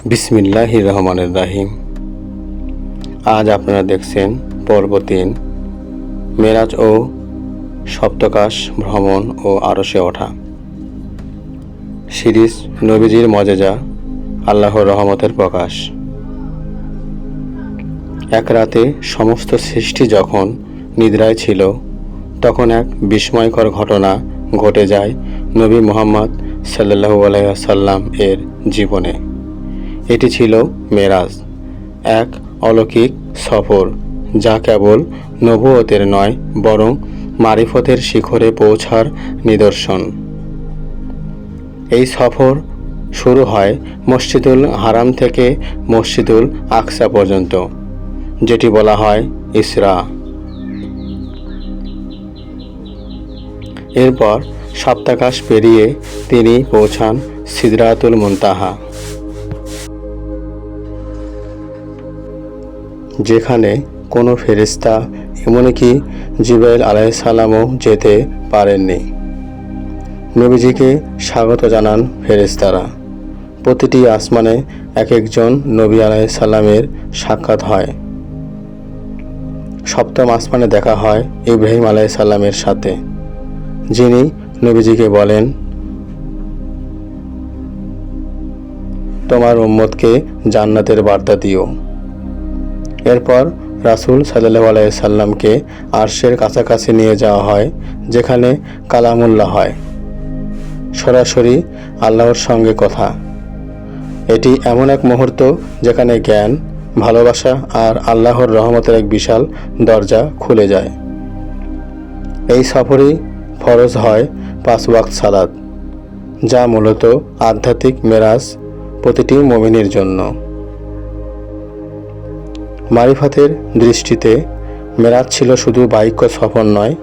বিসমিল্লাহির রহমানির রহিম। আজ আপনারা দেখছেন পর্ব 3, মেরাজ ও সপ্তকাশ ভ্রমণ ও আরশে ওঠা। সিরিজ নবীজির মজেজা, আল্লাহর রহমতের প্রকাশ। এক রাতে সমস্ত সৃষ্টি যখন নিদ্রায় ছিল, তখন এক বিস্ময়কর ঘটনা ঘটে যায় নবী মুহাম্মদ সাল্লাল্লাহু আলাইহি ওয়াসাল্লাম এর জীবনে। এটি ছিল মেরাজ, এক অলৌকিক সফর যা কেবল নবুয়তের নয়, বরং মারিফতের শিখরে পৌঁছার নিদর্শন। এই সফর শুরু হয় মসজিদুল হারাম থেকে মসজিদুল আকসা পর্যন্ত, যেটি বলা হয় ইসরা। এরপর সপ্তাকাশ পেরিয়ে তিনি পৌঁছান সিদরাতুল মুনতাহা, যেখানে কোনো ফেরেশতা, এমনকি জিবরাইল আলাইহিস সালামও যেতে পারেননি। নবীজিকে স্বাগত জানান ফেরেশতারা। প্রতিটি আসমানে এক একজন নবী আলাইহিস সালামের সাক্ষাৎ হয়। সপ্তম আসমানে দেখা হয় ইব্রাহিম আলাইহিস সালামের সাথে, যিনি নবীজিকে বলেন, তোমার উম্মতকে জান্নাতের বার্তা দিও। এরপর রাসূল সাল্লাল্লাহু আলাইহি সাল্লামকে আরশের কাছাকাছি নিয়ে যাওয়া হয়, যেখানে কালামুল্লাহ হয়, সরাসরি আল্লাহর সঙ্গে কথা। এটি এমন এক মুহূর্ত যেখানে জ্ঞান, ভালোবাসা আর আল্লাহর রহমতের এক বিশাল দরজা খুলে যায়। এই সফরেই ফরজ হয় 5 ওয়াক্ত সালাত, যা মূলত আধ্যাত্মিক মেরাজ প্রতিটি মুমিনের জন্য। মারিফাতের দৃষ্টিতে মেরাজ ছিল শুধু বাহ্যিক সফর নয়,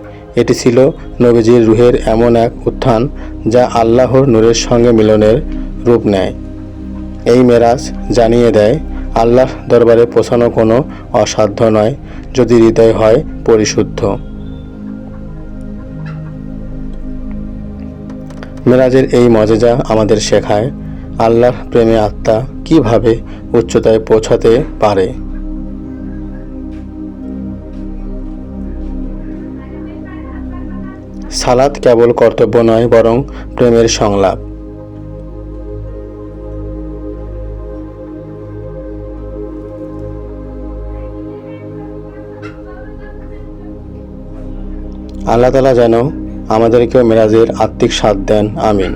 এটি ছিল নবীজির রুহের এমন এক উত্থান যা আল্লাহর নূরের সঙ্গে মিলনের রূপ নেয়। এই মেরাজ জানিয়ে দেয়, আল্লাহ দরবারে পৌঁছানো কোনো অসাধ্য নয়, যদি হৃদয় হয় পরিশুদ্ধ। মেরাজের এই মজেজা আমাদের শেখায়, আল্লাহর প্রেমে আত্মা কিভাবে উচ্চতায় পৌঁছাতে পারে। সালাত কেবল কর্তব্য নয়, বরং প্রেমের সংলাপ। আল্লাহ তাআলা যেন আমাদেরকেও মেরাজের আত্মিক স্বাদ দেন। আমিন।